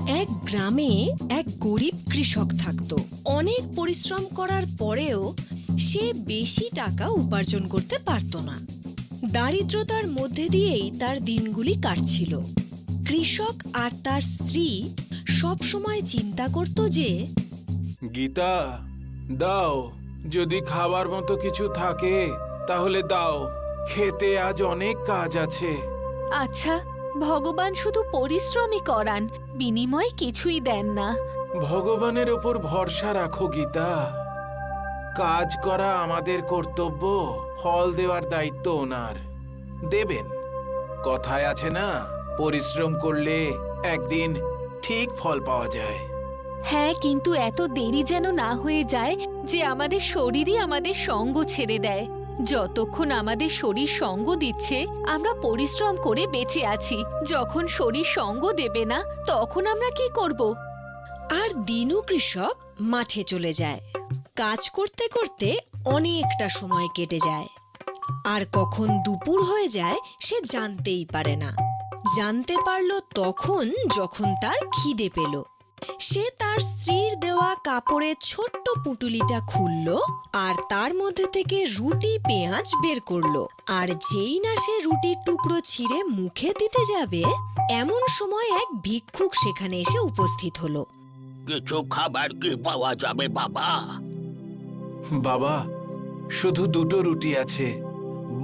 এক গ্রামে এক গরিব কৃষক থাকতো। অনেক পরিশ্রম করার পরেও সে বেশি টাকা উপার্জন করতে পারত না। দারিদ্রতার মধ্যে দিয়েই তার দিনগুলি কাটছিল। কৃষক আর তার স্ত্রী সব সময় চিন্তা করত যে গীতা, দাও, যদি খাবার মতো কিছু থাকে তাহলে দাও, খেতে আজ অনেক কাজ আছে। আচ্ছা, ভগবান শুধু পরিশ্রমই করান, বিনিময়ে কিছুই দেন না। ভগবানের ওপর ভরসা রাখো গীতা। কাজ করা আমাদের কর্তব্য, ফল দেওয়ার দায়িত্ব ওনার। দেবেন। কথায় আছে না, পরিশ্রম করলে একদিন ঠিক ফল পাওয়া যায়। হ্যাঁ, কিন্তু এত দেরি যেন না হয়ে যায় যে আমাদের শরীরই আমাদের সঙ্গ ছেড়ে দেয়। যতক্ষণ আমাদের শরীর সঙ্গ দিচ্ছে আমরা পরিশ্রম করে বেঁচে আছি। যখন শরীর সঙ্গ দেবে না তখন আমরা কি করব? আর দিনু কৃষক মাঠে চলে যায়। কাজ করতে করতে অনেকটা সময় কেটে যায়, আর কখন দুপুর হয়ে যায় সে জানতেই পারে না। জানতে পারল তখন যখন তার খিদে পেল। সে তার স্ত্রীর দেওয়া কাপড়ের ছোট্ট পুটুলিটা খুলল আর তার মধ্যে থেকে রুটি পেঁয়াজ বের করলো। আর যেই না সে রুটির টুকরো ছিঁড়ে মুখে দিতে যাবে, এমন সময় এক ভিক্ষুক সেখানে এসে উপস্থিত হলো। কিছু খাবার কি পাওয়া যাবে বাবা? বাবা, শুধু দুটো রুটি আছে।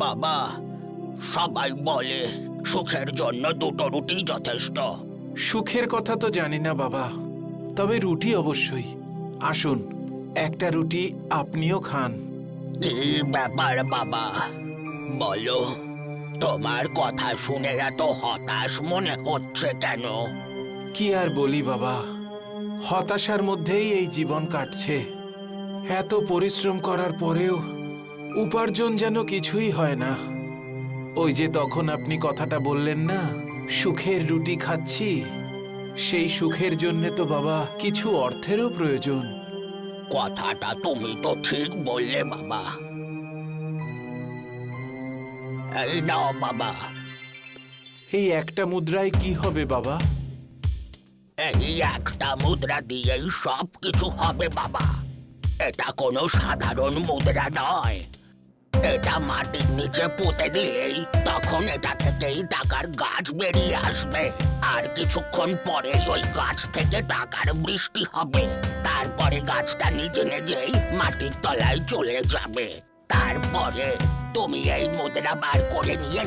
বাবা, সবাই বলে সুখের জন্য দুটো রুটি যথেষ্ট। সুখের কথা তো জানি না বাবা, তবে রুটি অবশ্যই। আসুন, একটা রুটি আপনিও খান। কি ব্যাপার বাবা, বলো, তোমার কথা শুনে এত হতাশ মনে হচ্ছে কেন? কি আর বলি বাবা, হতাশার মধ্যেই এই জীবন কাটছে। এত পরিশ্রম করার পরেও উপার্জন যেন কিছুই হয় না। ওই যে তখন আপনি কথাটা বললেন না, সুখের রুটি খাচ্ছি, সেই সুখের জন্য তো বাবা কিছু অর্থেরও প্রয়োজন। কথাটা তুমি তো ঠিক বললে বাবা। এই নাও বাবা। এই একটা মুদ্রায় কি হবে বাবা? এই একটা মুদ্রা দিয়েই সব কিছু হবে বাবা। এটা কোনো সাধারণ মুদ্রা নয়। এটা মাটির নিচে পুঁতে দিলেই তখন এটা থেকেই টাকার গাছ বেরিয়ে আসবে। আর কিছুক্ষণ পরে ওই গাছ থেকে টাকার বৃষ্টি হবে। তারপরে গাছটা নিজে নিজেই মাটির তলায় চলে যাবে। তারপরে তুমি এই মুদ্রা বার করে নিয়ে